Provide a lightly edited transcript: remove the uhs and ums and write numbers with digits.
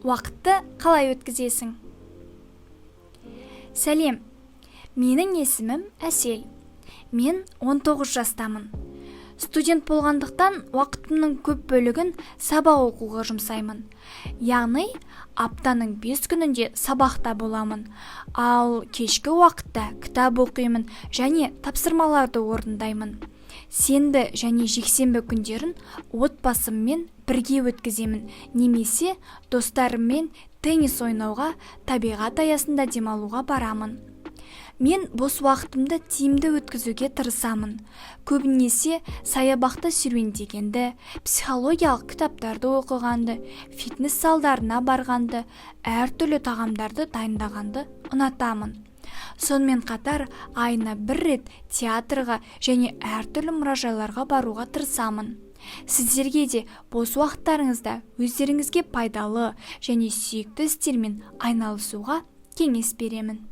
уақытты қалай өткізесің? Сәлем, менің есімім Әсел. Мен 19 жастамын. Студент болғандықтан уақытымның көп бөлігін сабақ оқуға жұмсаймын. Яғни, аптаның 5 күнінде сабақта боламын, ал кешкі уақытта кітап оқимын және тапсырмаларды орындаймын. Сенбі және жексенбі күндерін отбасыммен бірге өткіземін, немесе достарыммен теннис ойнауға, табиғат аясында демалуға барамын. Мен бос уақытымды тиімді өткізуге тырысамын. Көбінесе саябақта серуендегенді, психологиялық кітаптарды оқығанды, фитнес залдарына барғанды, әртүрлі тағамдарды дайындағанды ұнатамын. Сонымен қатар айына 1 рет театрға және әртүрлі мұражайларға баруға тырысамын. Сіздерге де бос уақыттарыңызда өздеріңізге пайдалы және сүйікті істермен айналысуға кеңес беремін.